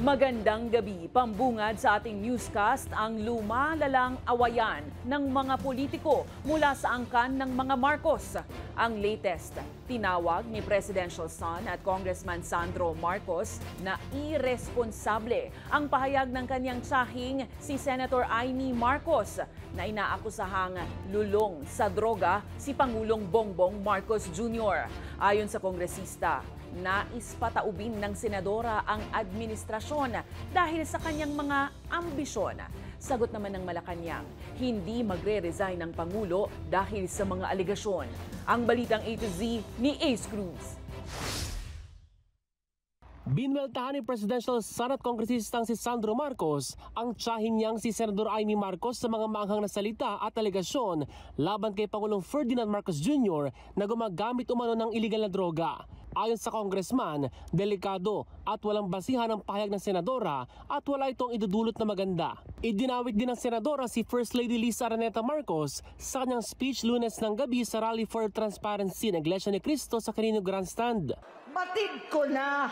Magandang gabi. Pambungad sa ating newscast ang lumalalang awayan ng mga politiko mula sa angkan ng mga Marcos. Ang latest, tinawag ni Presidential son at Congressman Sandro Marcos na irresponsable ang pahayag ng kanyang tsahing si Senator Amy Marcos na inaakusahang lulong sa droga si Pangulong Bongbong Marcos Jr. Ayon sa kongresista, nais pataubin ng senadora ang administrasyon dahil sa kanyang mga ambisyon. Sagot naman ng Malacanang, hindi magre-resign ng Pangulo dahil sa mga aligasyon. Ang balitang A to Z ni Ace Cruz. Binweltahan ni Presidential son at kongresistang si Sandro Marcos ang tiyahin niyang si Senador Amy Marcos sa mga maanghang na salita at alegasyon laban kay Pangulong Ferdinand Marcos Jr. na gumagamit umano ng iligal na droga. Ayon sa congressman, delikado at walang basihan ang pahayag ng senadora at wala itong idudulot na maganda. Idinawit din ng senadora si First Lady Lisa Araneta Marcos sa kanyang speech Lunes ng gabi sa Rally for Transparency ng Iglesia ni Cristo sa Canino Grandstand. Batid ko na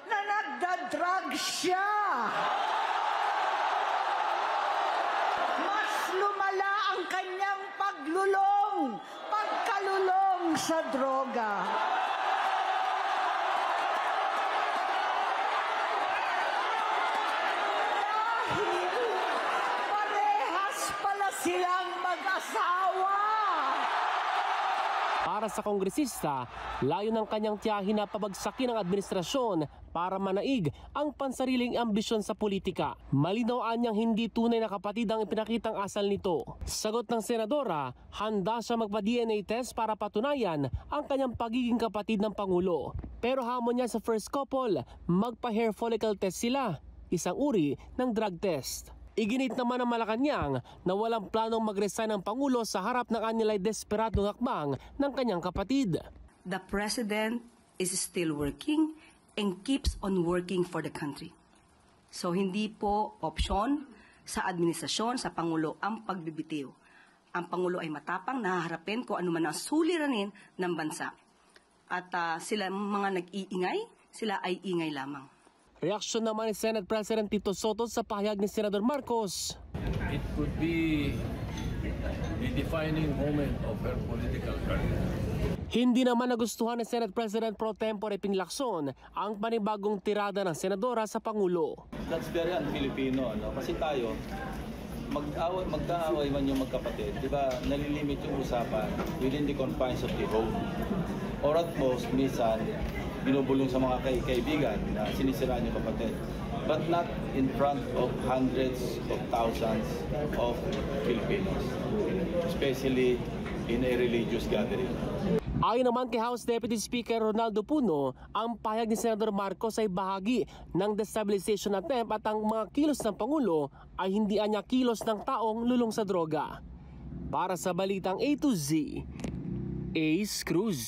nagda-drug siya. Mas lumala ang kanyang pagkalulong sa droga. Dahil parehas pala silang mag-asawa. Para sa kongresista, layo ng kanyang tiyahin na pabagsakin ang administrasyon para manaig ang pansariling ambisyon sa politika. Malinaw niyang hindi tunay na kapatid ang ipinakitang asal nito. Sagot ng senadora, handa siya magpa-DNA test para patunayan ang kanyang pagiging kapatid ng Pangulo. Pero hamon niya sa first couple, magpa-hair follicle test sila, isang uri ng drug test. Iginit naman ng Malacanang na walang planong mag-resign ng Pangulo sa harap ng anilay desperadong hakbang ng kanyang kapatid. The President is still working and keeps on working for the country. So hindi po opsyon sa administrasyon, sa Pangulo ang pagbibitiw. Ang Pangulo ay matapang, nahaharapin kung ano man ang suliranin ng bansa. At sila mga nag-iingay, sila ay ingay lamang. Reaksyon naman ni Senate President Tito Soto sa pahayag ni Senador Marcos. It could be the defining moment of her political career. Hindi naman nagustuhan ni Senate President Pro Tempore Ping Lacson ang panibagong tirada ng senadora sa Pangulo. That's very un-Filipino, no? Kasi tayo, magkaaway man yung magkapatid, di ba, nalilimit yung usapan within the confines of the home. Or at most, minsan, binubulong sa mga kaibigan na sinisiraan yung kapatid. But not in front of hundreds of thousands of Filipinos, especially in a religious gathering. Ayon naman kay House Deputy Speaker Ronaldo Puno, ang pahayag ni Senador Marcos ay bahagi ng destabilization attempt at ang mga kilos ng Pangulo ay hindi anya kilos ng taong lulong sa droga. Para sa Balitang A to Z, Ace Cruz.